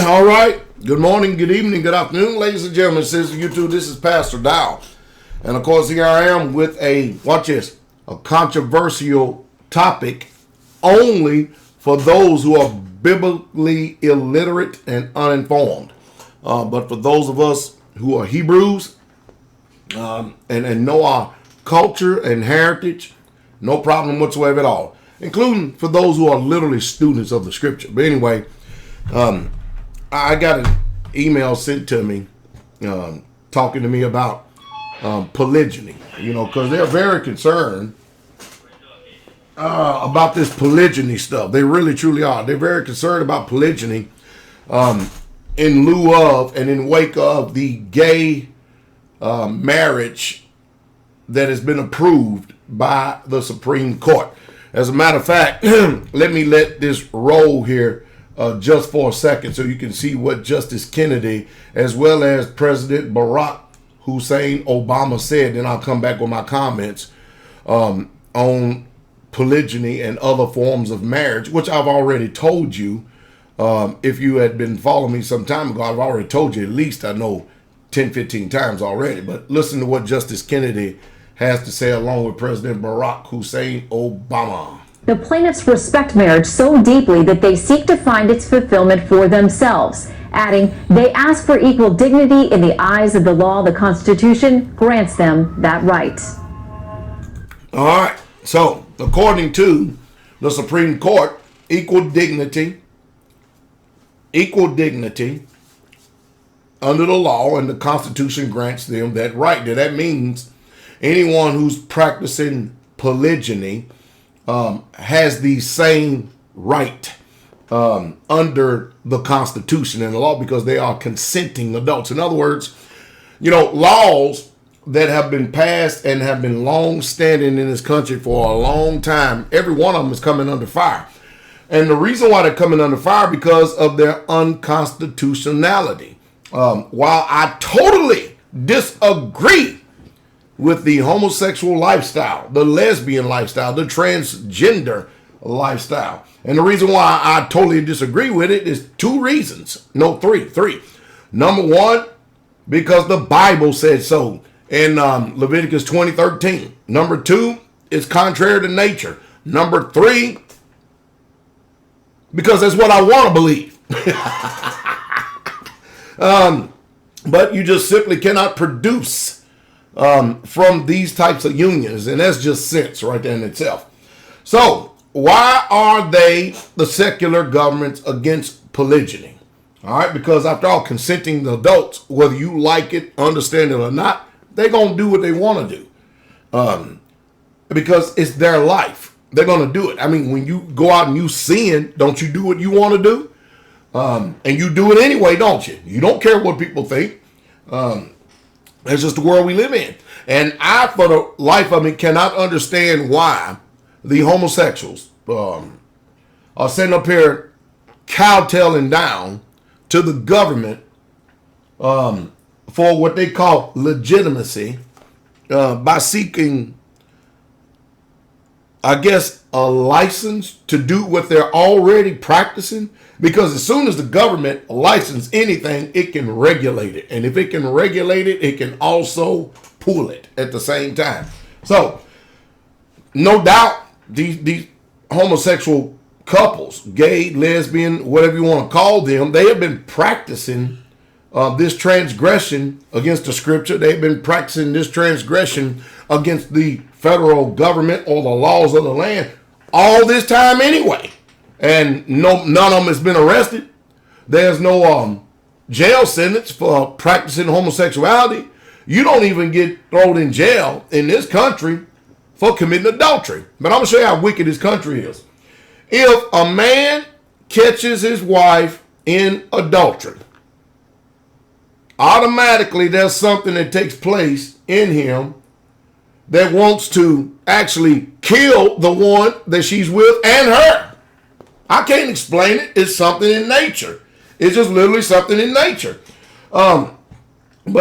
All right. Good morning, good evening, good afternoon, ladies and gentlemen, sisters, YouTube. This is Pastor Dowell. And of course, here I am with a controversial topic only for those who are biblically illiterate and uninformed. But for those of us who are Hebrews and know our culture and heritage, no problem whatsoever at all, including for those who are literally students of the scripture. But anyway, I got an email sent to me talking to me about polygyny, because they're very concerned about this polygyny stuff. They really, truly are. They're very concerned about polygyny in lieu of and in wake of the gay marriage that has been approved by the Supreme Court. As a matter of fact, let me let this roll here just for a second so you can see what Justice Kennedy as well as President Barack Hussein Obama said. Then I'll come back with my comments on polygyny and other forms of marriage, which I've already told you. If you had been following me some time ago, I've already told you at least, I know, 10, 15 times already. But listen to what Justice Kennedy has to say along with President Barack Hussein Obama. The plaintiffs respect marriage so deeply that they seek to find its fulfillment for themselves, adding, they ask for equal dignity in the eyes of the law. The Constitution grants them that right. All right. So, according to the Supreme Court, equal dignity under the law, and the Constitution grants them that right. Now, that means anyone who's practicing polygyny has the same right under the Constitution and the law because they are consenting adults. In other words, laws that have been passed and have been long standing in this country for a long time, every one of them is coming under fire. And the reason why they're coming under fire because of their unconstitutionality. While I totally disagree with the homosexual lifestyle, the lesbian lifestyle, the transgender lifestyle. And the reason why I totally disagree with it is two reasons. No, three. Number one, because the Bible said so in Leviticus 20:13. Number two, it's contrary to nature. Number three, because that's what I want to believe. But you just simply cannot produce from these types of unions, and that's just sense right there in itself. So why are they, the secular governments, against polygyny? All right, because after all, consenting adults, whether you like it, understand it or not, they're going to do what they want to do because it's their life. They're going to do it. I mean, when you go out and you sin, don't you do what you want to do? And you do it anyway, don't you? You don't care what people think. That's just the world we live in. And I, for the life of me, cannot understand why the homosexuals are sitting up here kowtowing down to the government for what they call legitimacy by seeking, I guess, a license to do what they're already practicing. Because as soon as the government licenses anything, it can regulate it. And if it can regulate it, it can also pull it at the same time. So, no doubt, these homosexual couples, gay, lesbian, whatever you want to call them, they have been practicing this transgression against the scripture. They've been practicing this transgression against the federal government or the laws of the land all this time anyway. And none of them has been arrested. There's no jail sentence for practicing homosexuality. You don't even get thrown in jail in this country for committing adultery. But I'm going to show you how wicked this country is. If a man catches his wife in adultery, automatically there's something that takes place in him that wants to actually kill the one that she's with and her. I can't explain it. It's something in nature. It's just literally something in nature. But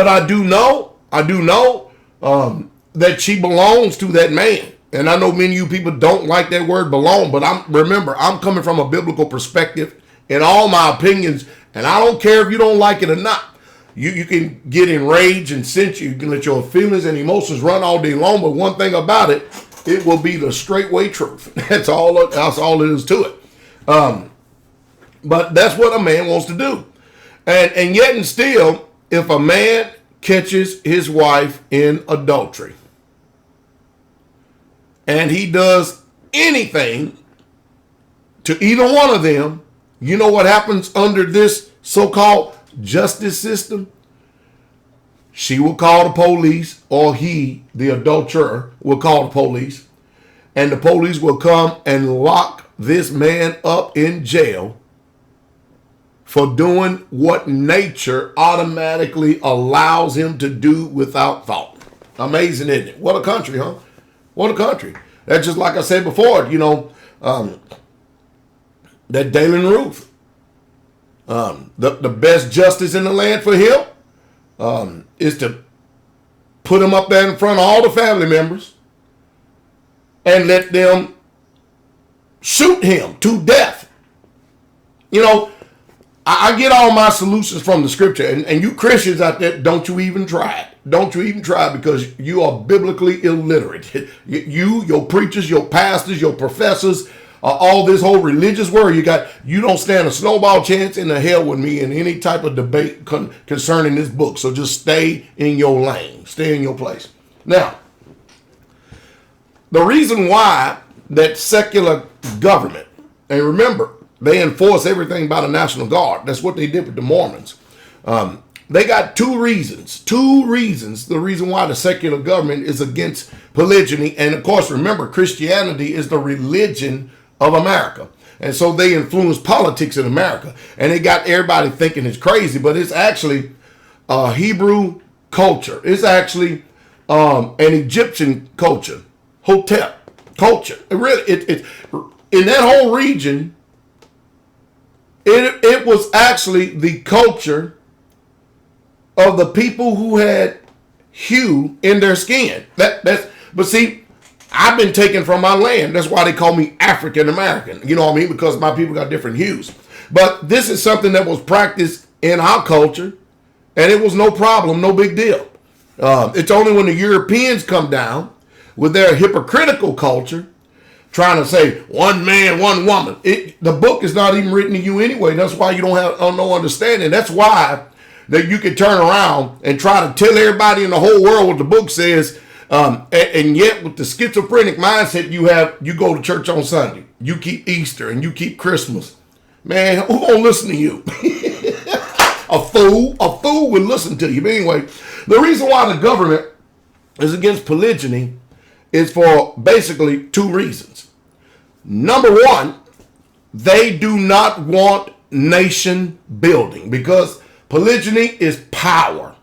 I do know that she belongs to that man. And I know many of you people don't like that word belong, but I'm coming from a biblical perspective in all my opinions And I don't care if you don't like it or not. You can get enraged and sensual. You can let your feelings and emotions run all day long. But one thing about it, it will be the straightway truth. That's all it is to it. But that's what a man wants to do. And yet and still, if a man catches his wife in adultery and he does anything to either one of them, you know what happens under this so-called justice system? She will call the police, or he, the adulterer, will call the police, and the police will come and lock this man up in jail for doing what nature automatically allows him to do without thought. Amazing, isn't it? What a country, huh? What a country. That's just like I said before, that Dalen Ruth. The best justice in the land for him is to put him up there in front of all the family members and let them shoot him to death. I get all my solutions from the scripture, and you Christians out there, don't you even try it. Don't you even try it, because you are biblically illiterate. You, your preachers, your pastors, your professors, all this whole religious word you don't stand a snowball chance in the hell with me in any type of debate concerning this book. So just stay in your lane, stay in your place. Now, the reason why that secular government, and remember, they enforce everything by the National Guard. That's what they did with the Mormons. They got two reasons. The reason why the secular government is against polygyny. And of course, remember, Christianity is the religion of America. And so they influence politics in America. And they got everybody thinking it's crazy, but it's actually Hebrew culture. It's actually an Egyptian culture, Hotep culture. It in that whole region, it was actually the culture of the people who had hue in their skin. But see, I've been taken from my land. That's why they call me African American. You know what I mean? Because my people got different hues. But this is something that was practiced in our culture, and it was no problem, no big deal. It's only when the Europeans come down with their hypocritical culture, trying to say one man, one woman. The book is not even written to you anyway. That's why you don't have no understanding. That's why that you can turn around and try to tell everybody in the whole world what the book says. And yet with the schizophrenic mindset you go to church on Sunday. You keep Easter and you keep Christmas. Man, who gonna listen to you? A fool will listen to you. But anyway, the reason why the government is against polygyny is for basically two reasons. Number one, they do not want nation building, because polygyny is power.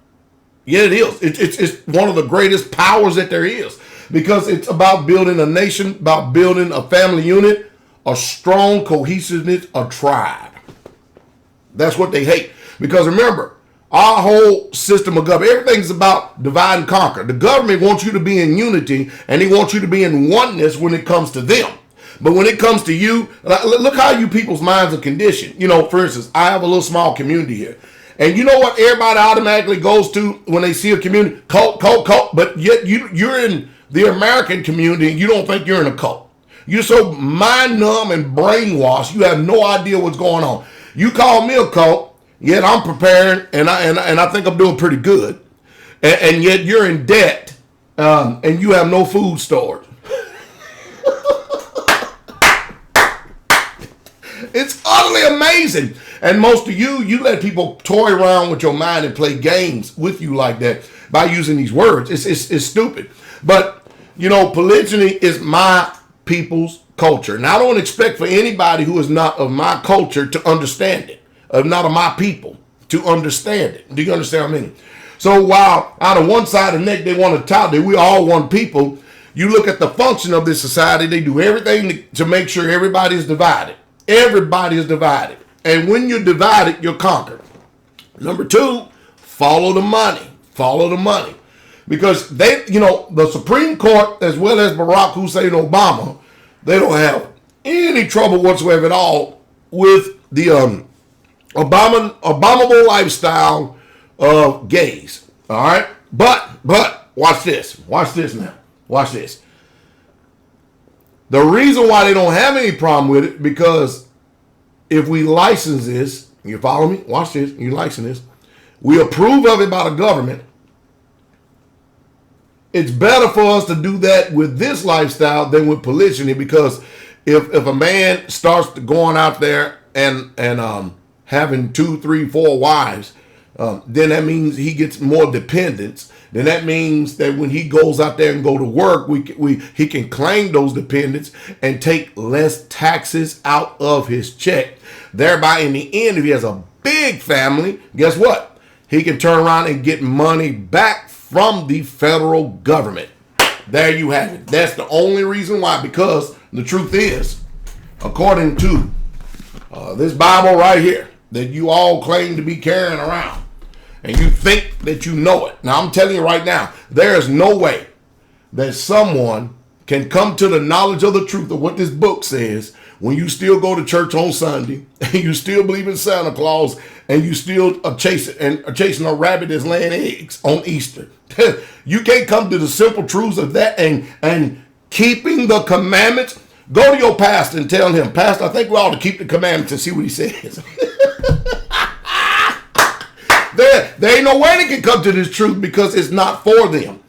Yeah, it is. It's one of the greatest powers that there is, because it's about building a nation, about building a family unit, a strong cohesiveness, a tribe. That's what they hate. Because remember, our whole system of government, everything's about divide and conquer. The government wants you to be in unity, and they want you to be in oneness when it comes to them. But when it comes to you, look how you people's minds are conditioned. For instance, I have a little small community here. And you know what everybody automatically goes to when they see a community? Cult. But yet you're in the American community and you don't think you're in a cult. You're so mind numb and brainwashed, you have no idea what's going on. You call me a cult, yet I'm preparing and I think I'm doing pretty good. And yet you're in debt and you have no food stored. It's utterly amazing. And most of you let people toy around with your mind and play games with you like that by using these words. It's stupid. But, polygyny is my people's culture. And I don't expect for anybody who is not of my culture to understand it, not of my people to understand it. Do you understand what I mean? So while out of one side of the neck they want to tout that we all one people, you look at the function of this society, they do everything to make sure everybody is divided. Everybody is divided. And when you're divided, you're conquered. Number two, follow the money. Follow the money. Because the Supreme Court, as well as Barack Hussein Obama, they don't have any trouble whatsoever at all with the abominable lifestyle of gays. All right, but watch this. Watch this now. Watch this. The reason why they don't have any problem with it, because if we license this, you follow me? Watch this. You license this. We approve of it by the government. It's better for us to do that with this lifestyle than with polygyny, because if a man starts going out there and having 2, 3, 4 wives, then that means he gets more dependents. Then that means that when he goes out there and go to work, he can claim those dependents and take less taxes out of his check. Thereby, in the end, if he has a big family, guess what? He can turn around and get money back from the federal government. There you have it. That's the only reason why, because the truth is, according to this Bible right here, that you all claim to be carrying around, and you think that you know it. Now, I'm telling you right now, there is no way that someone can come to the knowledge of the truth of what this book says when you still go to church on Sunday, and you still believe in Santa Claus, and you still are chasing a rabbit that's laying eggs on Easter. You can't come to the simple truths of that and keeping the commandments. Go to your pastor and tell him, Pastor, I think we ought to keep the commandments, and see what he says. There ain't no way they can come to this truth, because it's not for them.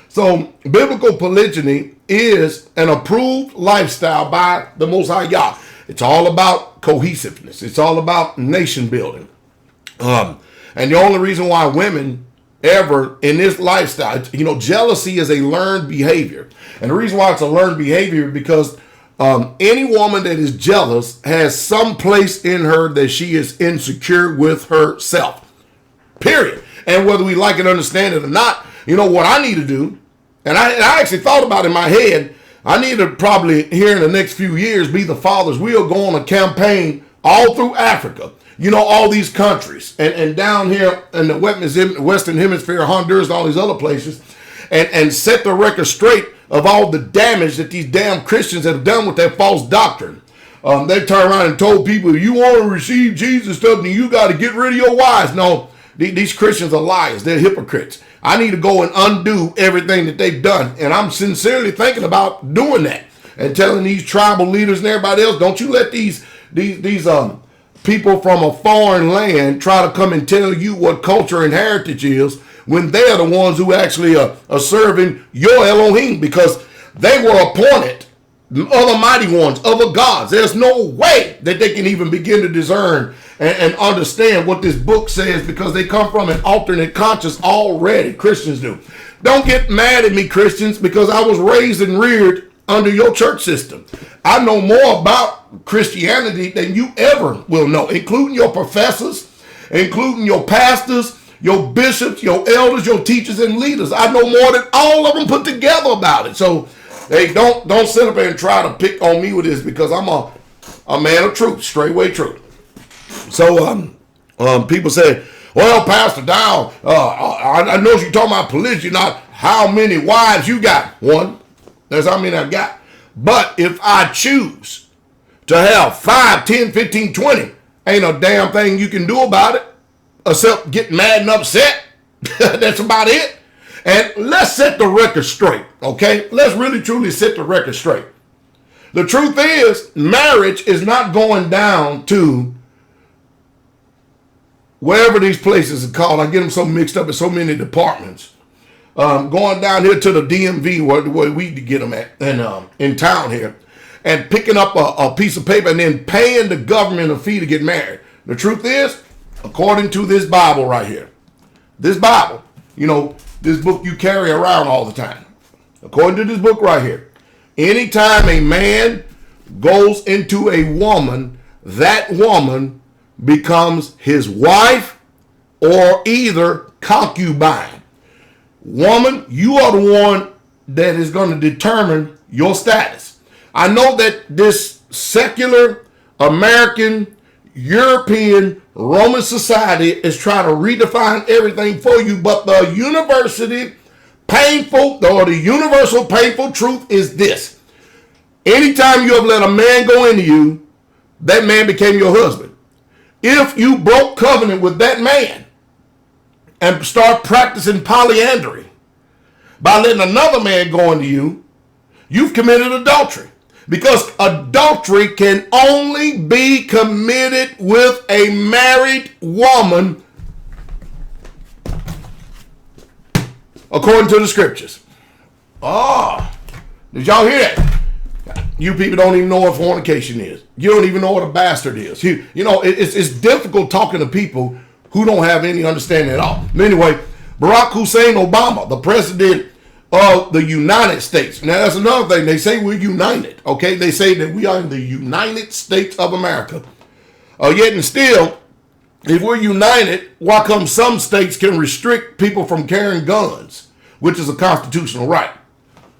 So biblical polygyny is an approved lifestyle by the Most High Yah. It's all about cohesiveness. It's all about nation building. And the only reason why women ever in this lifestyle, jealousy is a learned behavior. And the reason why it's a learned behavior is because any woman that is jealous has some place in her that she is insecure with herself. Period. And whether we like it, understand it or not, what I need to do, and I actually thought about in my head, I need to probably here in the next few years be the father's wheel, go on a campaign all through Africa, all these countries, and down here in the Western Hemisphere, Honduras, and all these other places, and set the record straight of all the damage that these damn Christians have done with their false doctrine. They turned around and told people, if you want to receive Jesus stuff, then you got to get rid of your wives. No, these Christians are liars. They're hypocrites. I need to go and undo everything that they've done. And I'm sincerely thinking about doing that and telling these tribal leaders and everybody else, don't you let these people from a foreign land try to come and tell you what culture and heritage is, when they're the ones who actually are serving your Elohim, because they were appointed other mighty ones, other gods. There's no way that they can even begin to discern and understand what this book says, because they come from an alternate conscience already. Christians do. Don't get mad at me, Christians, because I was raised and reared under your church system. I know more about Christianity than you ever will know, including your professors, including your pastors, your bishops, your elders, your teachers and leaders. I know more than all of them put together about it. So, hey, don't sit up there and try to pick on me with this, because I'm a man of truth, straightway truth. So people say, well, Pastor Dowell, I know you're talking about polygyny, not how many wives you got. One, that's how many I've got. But if I choose to have 5, 10, 15, 20, ain't a damn thing you can do about it except get mad and upset. That's about it. And let's set the record straight, okay? Let's really truly set the record straight. The truth is, marriage is not going down to wherever these places are called. I get them so mixed up in so many departments. Going down here to the DMV, where we get them at, and in town here, and picking up a piece of paper and then paying the government a fee to get married. The truth is, according to this Bible right here, this Bible, this book you carry around all the time. According to this book right here, anytime a man goes into a woman, that woman becomes his wife or either concubine. Woman, you are the one that is going to determine your status. I know that this secular American, European, Roman society is trying to redefine everything for you, but the universal painful truth is this. Anytime you have let a man go into you, that man became your husband. If you broke covenant with that man and start practicing polyandry by letting another man go into you, you've committed adultery. Because adultery can only be committed with a married woman according to the scriptures. Oh, did y'all hear that? You people don't even know what fornication is. You don't even know what a bastard is. You know, it's difficult talking to people who don't have any understanding at all. But anyway, Barack Hussein Obama, the president of the United States. Now, that's another thing. They say we're united, okay? They say that we are in the United States of America. Yet and still, if we're united, why come some states can restrict people from carrying guns, which is a constitutional right?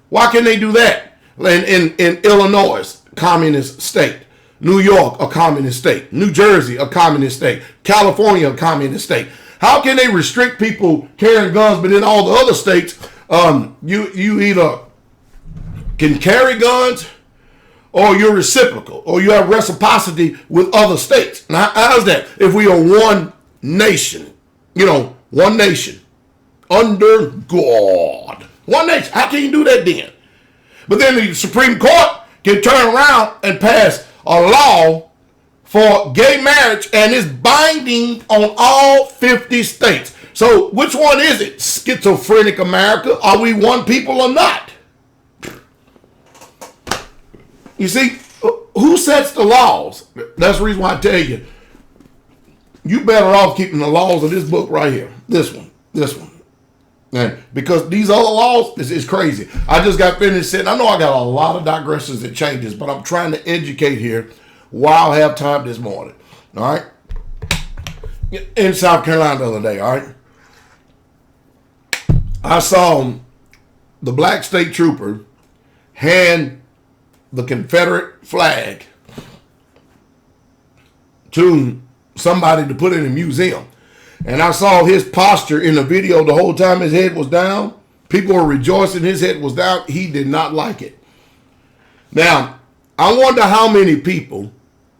Why can they do that? In Illinois, communist state. New York, a communist state. New Jersey, a communist state. California, a communist state. How can they restrict people carrying guns, but in all the other states, you either can carry guns or you're reciprocal or you have reciprocity with other states? Now, how's that? If we are one nation, one nation under God. One nation. How can you do that then? But then the Supreme Court can turn around and pass a law for gay marriage, and it's binding on all 50 states. So which one is it? Schizophrenic America? Are we one people or not? You see, who sets the laws? That's the reason why I tell you, you better off keeping the laws of this book right here. This one. And because these other laws, this is crazy. I just got finished saying, I know I got a lot of digressions and changes, but I'm trying to educate here while I have time this morning. All right? In South Carolina the other day, all right? I saw the black state trooper hand the Confederate flag to somebody to put in a museum. And I saw his posture in the video the whole time his head was down. People were rejoicing his head was down. He did not like it. Now, I wonder how many people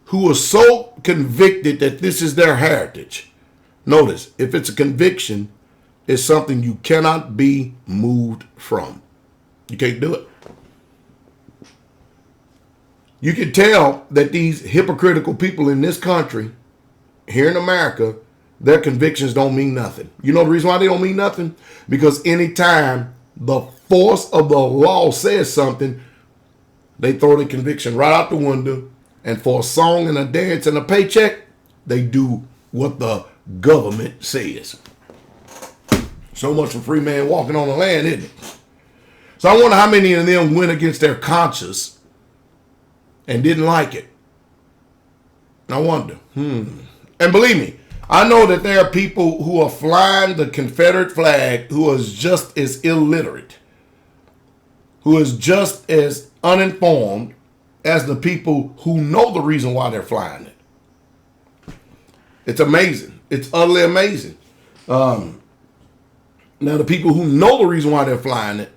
who are so convicted that this is their heritage. Notice, if it's a conviction, it's something you cannot be moved from. You can't do it. You can tell that these hypocritical people in this country, here in America, their convictions don't mean nothing. You know the reason why they don't mean nothing? Because anytime the force of the law says something, they throw the conviction right out the window. And for a song and a dance and a paycheck, they do what the government says. So much for free man walking on the land, isn't it? So I wonder how many of them went against their conscience and didn't like it. I wonder. And believe me, I know that there are people who are flying the Confederate flag who is just as illiterate, who is just as uninformed as the people who know the reason why they're flying it. It's amazing. It's utterly amazing. Now, the people who know the reason why they're flying it,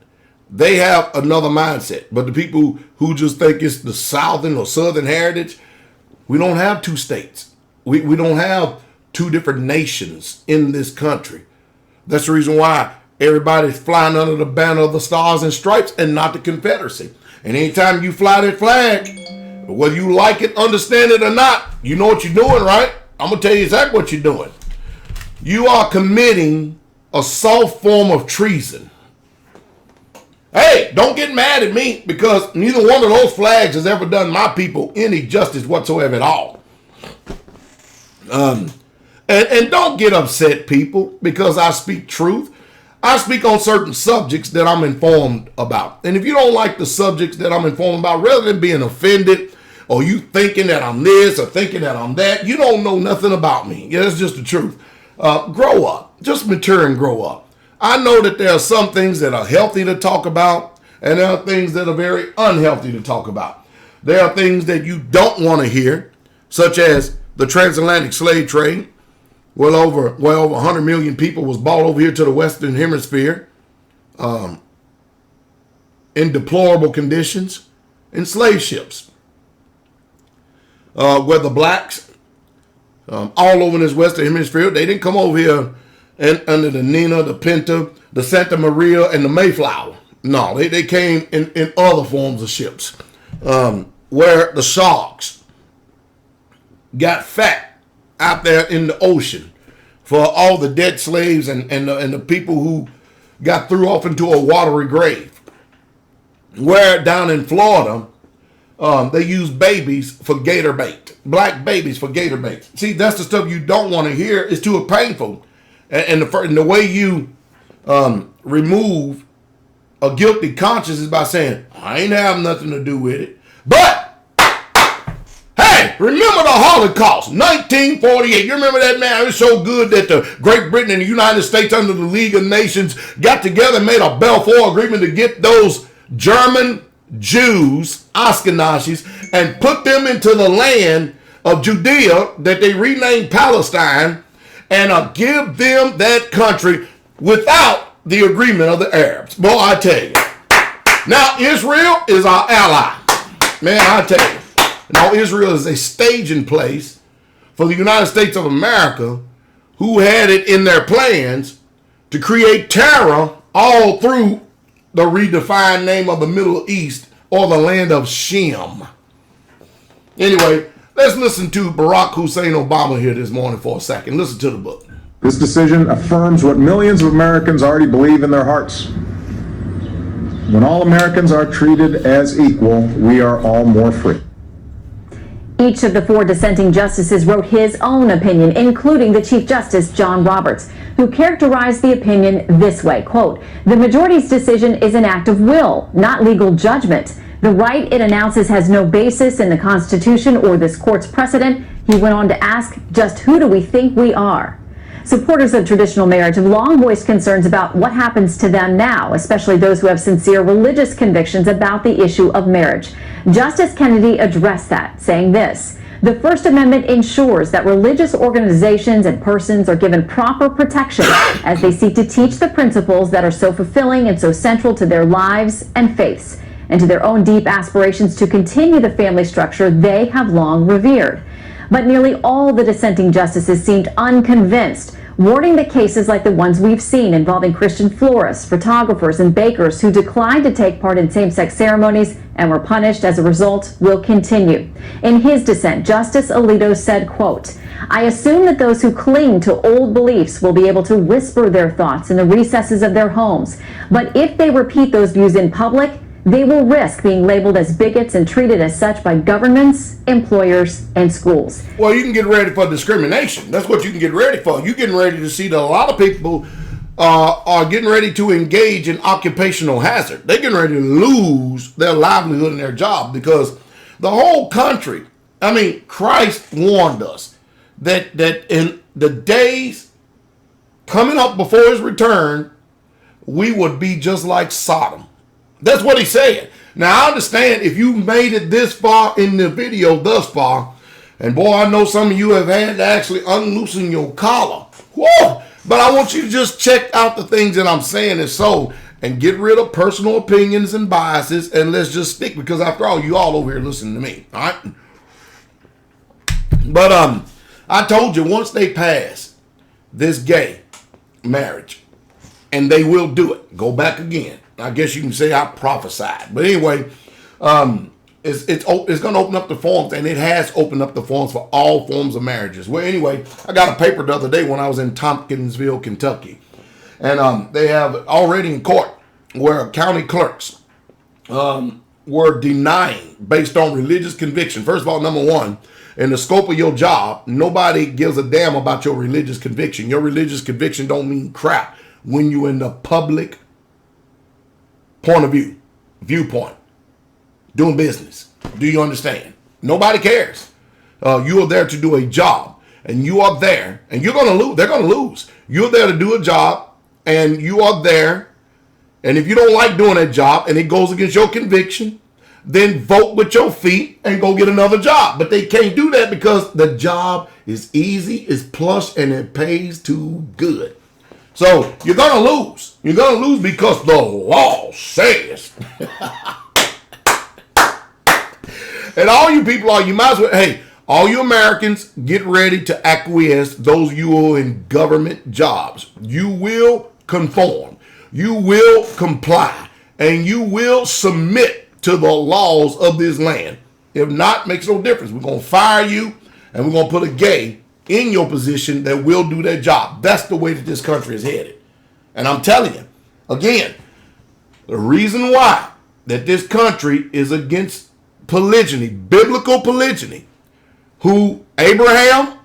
they have another mindset. But the people who just think it's the Southern or Southern heritage, we don't have two states. We don't have two different nations in this country. That's the reason why everybody's flying under the banner of the Stars and Stripes and not the Confederacy. And anytime you fly that flag, whether you like it, understand it or not, you know what you're doing, right? I'm going to tell you exactly what you're doing. You are committing a soft form of treason. Hey, don't get mad at me because neither one of those flags has ever done my people any justice whatsoever at all. And don't get upset, people, because I speak truth. I speak on certain subjects that I'm informed about. And if you don't like the subjects that I'm informed about, rather than being offended or you thinking that I'm this or thinking that I'm that, you don't know nothing about me. Yeah, that's just the truth. Grow up. Just mature and grow up. I know that there are some things that are healthy to talk about, and there are things that are very unhealthy to talk about. There are things that you don't want to hear, such as the transatlantic slave trade. Well over 100 million people was brought over here to the Western Hemisphere in deplorable conditions in slave ships, where the blacks all over this Western Hemisphere. They didn't come over here and under the Nina, the Pinta, the Santa Maria, and the Mayflower. No, they came in other forms of ships, where the sharks got fat out there in the ocean for all the dead slaves and the people who got threw off into a watery grave. Where down in Florida, they use babies for gator bait, black babies for gator bait. See, that's the stuff you don't want to hear. It's too painful. And the way you remove a guilty conscience is by saying, I ain't have nothing to do with it. But, hey, remember the Holocaust, 1948. You remember that, man? It was so good that the Great Britain and the United States under the League of Nations got together and made a Balfour Agreement to get those German Jews, Ashkenazis, and put them into the land of Judea that they renamed Palestine and give them that country without the agreement of the Arabs. Boy, I tell you. Now, Israel is our ally. Man, I tell you. Now, Israel is a staging place for the United States of America, who had it in their plans to create terror all through the redefined name of the Middle East, or the land of Shem. Anyway, let's listen to Barack Hussein Obama here this morning for a second. Listen to the book. This decision affirms what millions of Americans already believe in their hearts. When all Americans are treated as equal, we are all more free. Each of the 4 dissenting justices wrote his own opinion, including the Chief Justice John Roberts, who characterized the opinion this way, quote, "The majority's decision is an act of will, not legal judgment. The right it announces has no basis in the Constitution or this court's precedent." He went on to ask, just who do we think we are? Supporters of traditional marriage have long voiced concerns about what happens to them now, especially those who have sincere religious convictions about the issue of marriage. Justice Kennedy addressed that, saying this: "The First Amendment ensures that religious organizations and persons are given proper protection as they seek to teach the principles that are so fulfilling and so central to their lives and faiths, and to their own deep aspirations to continue the family structure they have long revered." But nearly all the dissenting justices seemed unconvinced, warning that cases like the ones we've seen involving Christian florists, photographers, and bakers who declined to take part in same-sex ceremonies and were punished as a result will continue. In his dissent, Justice Alito said, quote, "I assume that those who cling to old beliefs will be able to whisper their thoughts in the recesses of their homes. But if they repeat those views in public, they will risk being labeled as bigots and treated as such by governments, employers, and schools." Well, you can get ready for discrimination. That's what you can get ready for. You're getting ready to see that a lot of people are getting ready to engage in occupational hazard. They're getting ready to lose their livelihood and their job, because the whole country, I mean, Christ warned us that in the days coming up before his return, we would be just like Sodom. That's what he said. Now, I understand if you made it this far in the video thus far, and boy, I know some of you have had to actually unloosen your collar. Whoa! But I want you to just check out the things that I'm saying is so, and get rid of personal opinions and biases, and let's just stick, because after all, you all over here listening to me, all right? But I told you, once they pass this gay marriage, and they will do it, go back again. I guess you can say I prophesied. But anyway, it's going to open up the forms, and it has opened up the forms for all forms of marriages. Well, anyway, I got a paper the other day when I was in Tompkinsville, Kentucky. And they have already in court where county clerks were denying based on religious conviction. First of all, number one, in the scope of your job, nobody gives a damn about your religious conviction. Your religious conviction don't mean crap when you're in the public point of view, viewpoint, doing business. Do you understand? Nobody cares. You are there to do a job, and you are there, and you're going to lose. They're going to lose. You're there to do a job, and you are there, and if you don't like doing that job, and it goes against your conviction, then vote with your feet and go get another job. But they can't do that because the job is easy, it's plush, and it pays too good. So you're going to lose. You're going to lose because the law says. And all you people are, you might as well, hey, All you Americans, get ready to acquiesce. Those of you who are in government jobs, you will conform, you will comply, and you will submit to the laws of this land. If not, makes no difference. We're going to fire you, and we're going to put a gay in your position that will do that job. That's the way that this country is headed. And I'm telling you, again, the reason why that this country is against polygyny, biblical polygyny, who Abraham,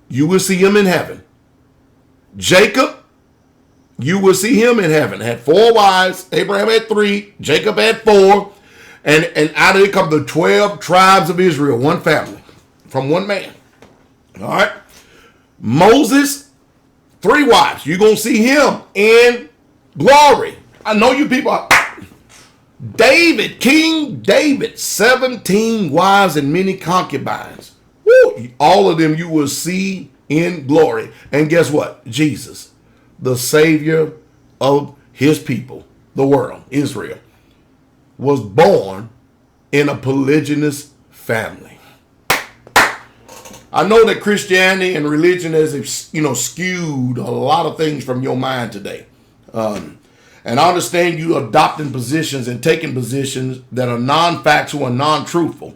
you will see him in heaven. Jacob, you will see him in heaven. Had 4 wives. Abraham had 3. Jacob had 4. And out of it come the 12 tribes of Israel, one family, from one man. All right. Moses, 3 wives. You're going to see him in glory. I know you people are. David, King David, 17 wives and many concubines. Woo, all of them you will see in glory. And guess what? Jesus, the Savior of his people, the world, Israel, was born in a polygynous family. I know that Christianity and religion has, skewed a lot of things from your mind today. And I understand you adopting positions and taking positions that are non-factual and non-truthful.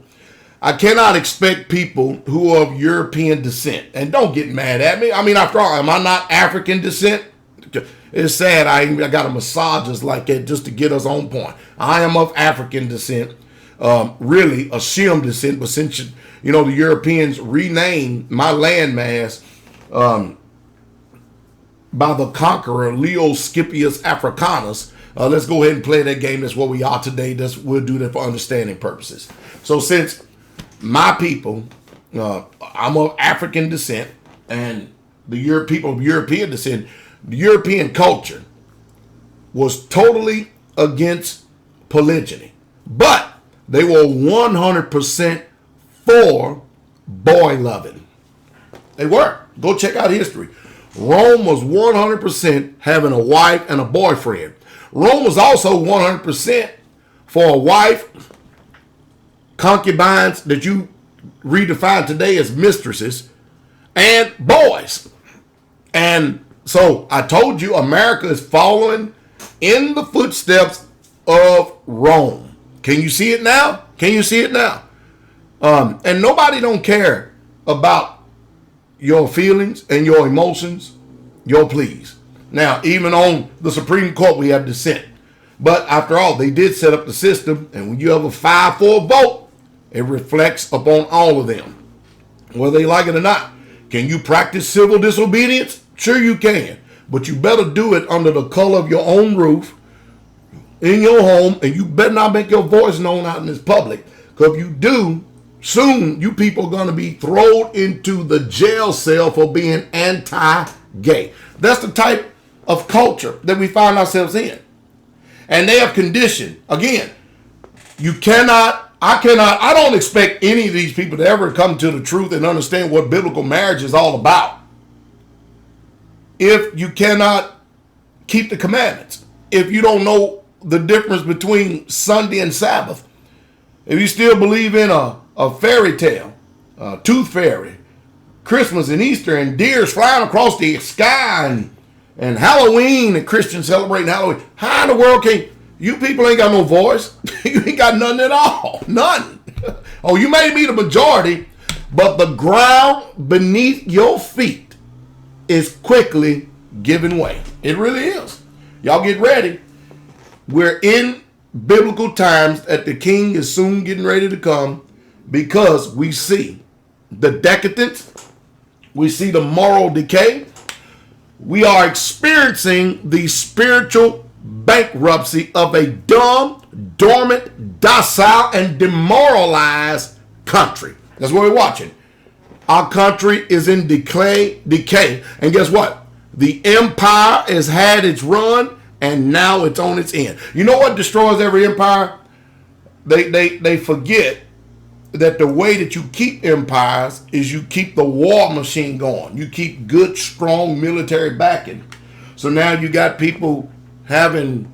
I cannot expect people who are of European descent, and don't get mad at me. I mean, after all, am I not African descent? It's sad I got a misogynist like that just to get us on point. I am of African descent, really a Shem descent, but since the Europeans renamed my landmass by the conqueror Leo Scipius Africanus. Let's go ahead and play that game. That's what we are today. We'll do that for understanding purposes. So since my people, I'm of African descent, and the people of European descent, the European culture was totally against polygyny. But they were 100% for boy loving. They were. Go check out history. Rome was 100% having a wife and a boyfriend. Rome was also 100% for a wife, concubines that you redefine today as mistresses, and boys. And so I told you America is following in the footsteps of Rome. Can you see it now? Can you see it now? And nobody don't care about your feelings and your emotions, your pleas. Now, even on the Supreme Court, we have dissent. But after all, they did set up the system, and when you have a 5-4 vote, it reflects upon all of them, whether they like it or not. Can you practice civil disobedience? Sure you can. But you better do it under the color of your own roof, in your home, and you better not make your voice known out in this public. Because if you do, soon, you people are going to be thrown into the jail cell for being anti-gay. That's the type of culture that we find ourselves in. And they have conditioned. Again, I don't expect any of these people to ever come to the truth and understand what biblical marriage is all about if you cannot keep the commandments. If you don't know the difference between Sunday and Sabbath. If you still believe in a fairy tale, tooth fairy, Christmas and Easter and deers flying across the sky and Halloween and Christians celebrating Halloween. How in the world can you people ain't got no voice? You ain't got nothing at all. None. Oh, you may be the majority, but the ground beneath your feet is quickly giving way. It really is. Y'all get ready. We're in biblical times that the king is soon getting ready to come, because we see the decadence, we see the moral decay, we are experiencing the spiritual bankruptcy of a dumb, dormant, docile, and demoralized country. That's what we're watching. Our country is in decay, and guess what? The empire has had its run, and now it's on its end. You know what destroys every empire? They forget that the way that you keep empires is you keep the war machine going. You keep good, strong military backing. So now you got people having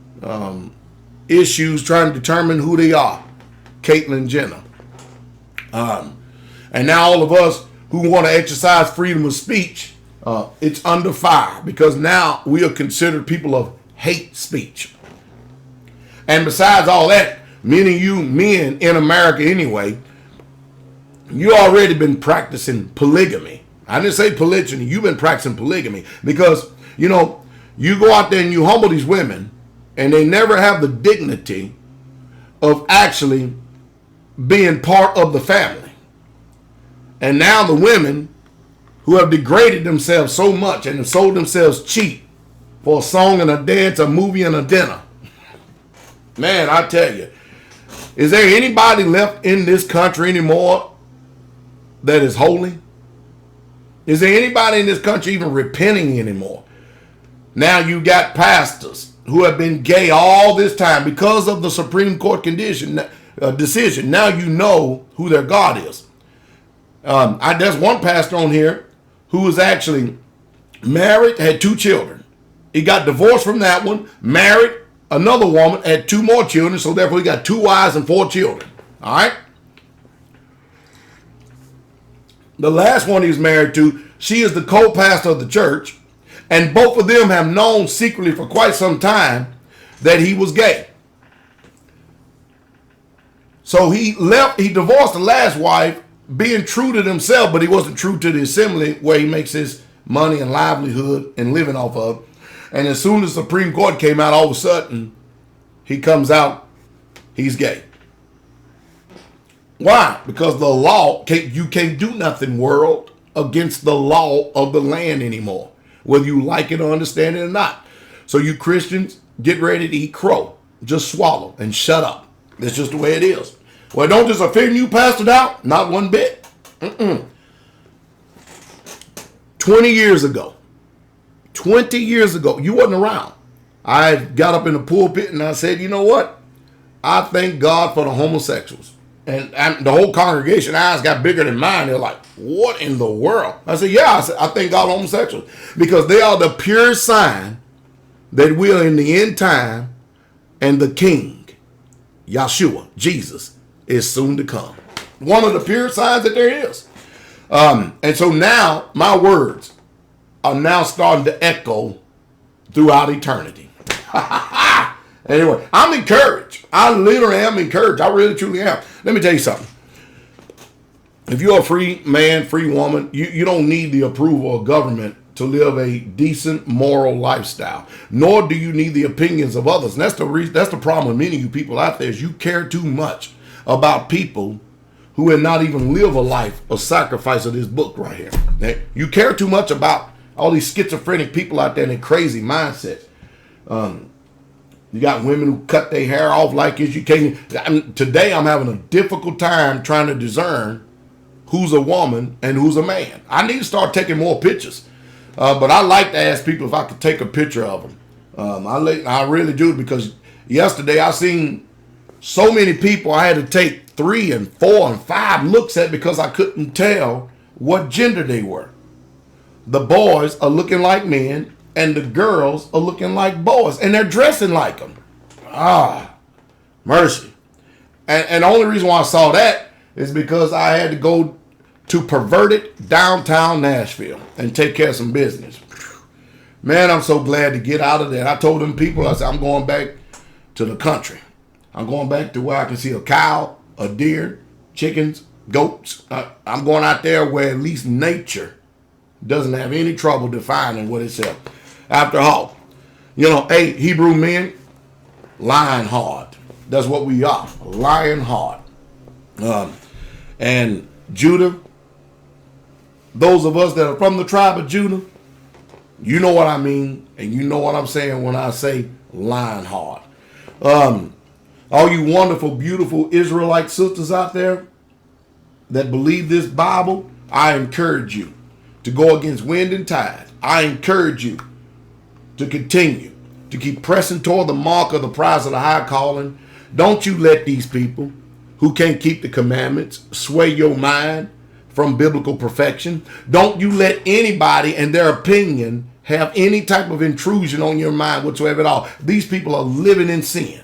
issues trying to determine who they are. Caitlyn Jenner. And now all of us who want to exercise freedom of speech, it's under fire because now we are considered people of hate speech. And besides all that, many of you men in America anyway, you already been practicing polygamy. I didn't say polygyny. You've been practicing polygamy because, you know, you go out there and you humble these women and they never have the dignity of actually being part of the family. And now the women who have degraded themselves so much and have sold themselves cheap for a song and a dance, a movie and a dinner. Man, I tell you, is there anybody left in this country anymore that is holy? Is there anybody in this country even repenting anymore? Now you got pastors who have been gay all this time because of the Supreme Court decision. Now you know who their God is. There's one pastor on here who was actually married, had 2 children. He got divorced from that one, married another woman, had 2 more children, so therefore he got 2 wives and 4 children. All right? The last one he's married to, she is the co-pastor of the church, and both of them have known secretly for quite some time that he was gay. So he divorced the last wife, being true to himself, but he wasn't true to the assembly where he makes his money and livelihood and living off of. And as soon as the Supreme Court came out, all of a sudden, he comes out, he's gay. Why? Because the law, you can't do nothing, world, against the law of the land anymore, whether you like it or understand it or not. So you Christians, get ready to eat crow. Just swallow and shut up. That's just the way it is. Well, don't just offend you, Pastor Dowell? Not one bit. 20 years ago, you wasn't around. I got up in the pulpit and I said, you know what? I thank God for the homosexuals. And the whole congregation eyes got bigger than mine. They're like, what in the world? I said, yeah, I thank God for homosexuals because they are the pure sign that we're in the end time and the King, Yeshua, Jesus, is soon to come. One of the pure signs that there is. And so now my words are now starting to echo throughout eternity. Anyway, I'm encouraged. I literally am encouraged. I really, truly am. Let me tell you something. If you're a free man, free woman, you don't need the approval of government to live a decent, moral lifestyle. Nor do you need the opinions of others. And that's the problem with many of you people out there is you care too much about people who have not even lived a life of sacrifice of this book right here. You care too much about all these schizophrenic people out there and their crazy mindsets. You got women who cut their hair off like as you can. Today I'm having a difficult time trying to discern who's a woman and who's a man. I need to start taking more pictures. But I like to ask people if I could take a picture of them. I really do, because yesterday I seen so many people I had to take 3 and 4 and 5 looks at because I couldn't tell what gender they were. The boys are looking like men and the girls are looking like boys and they're dressing like them. Mercy. And the only reason why I saw that is because I had to go to perverted downtown Nashville and take care of some business. Man, I'm so glad to get out of there. I told them people, I said, I'm going back to the country. I'm going back to where I can see a cow, a deer, chickens, goats. I'm going out there where at least nature doesn't have any trouble defining what itself. After all, hey, Hebrew men, lying hard. That's what we are, lying hard. And Judah, those of us that are from the tribe of Judah, you know what I mean, and you know what I'm saying when I say lying hard. All you wonderful, beautiful Israelite sisters out there that believe this Bible, I encourage you to go against wind and tide. I encourage you to continue to keep pressing toward the mark of the prize of the high calling. Don't you let these people who can't keep the commandments sway your mind from biblical perfection. Don't you let anybody and their opinion have any type of intrusion on your mind whatsoever at all. These people are living in sin.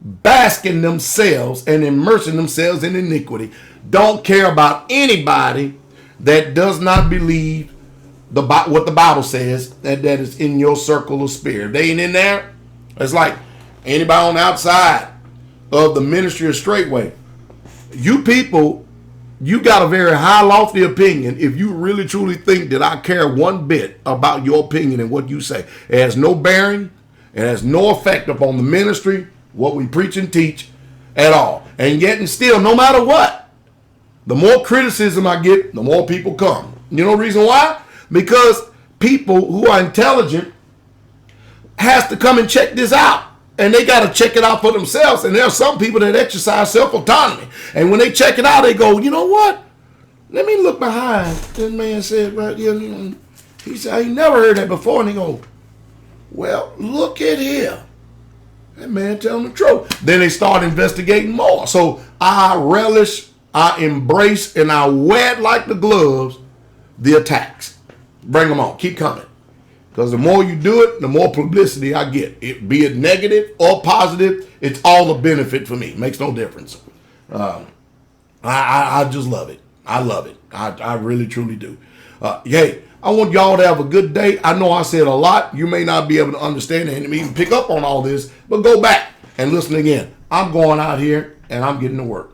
basking themselves and immersing themselves in iniquity. Don't care about anybody that does not believe what the Bible says, that is in your circle of spirit. If they ain't in there, it's like anybody on the outside of the ministry of Straightway. You people, you got a very high, lofty opinion if you really truly think that I care one bit about your opinion and what you say. It has no bearing. It has no effect upon the ministry, what we preach and teach at all. And yet and still, no matter what, the more criticism I get, the more people come. You know the reason why? Because people who are intelligent has to come and check this out. And they got to check it out for themselves. And there are some people that exercise self-autonomy. And when they check it out, they go, you know what? Let me look behind. This man said right here. He said, I ain't never heard that before. And he go, well, look at here. That man telling the truth. Then they start investigating more. So I relish, I embrace, and I wear it like the gloves, the attacks. Bring them on. Keep coming. Because the more you do it, the more publicity I get. Be it negative or positive, it's all a benefit for me. Makes no difference. I just love it. I love it. I really, truly do. Hey, I want y'all to have a good day. I know I said a lot. You may not be able to understand it and even pick up on all this, but go back and listen again. I'm going out here and I'm getting to work.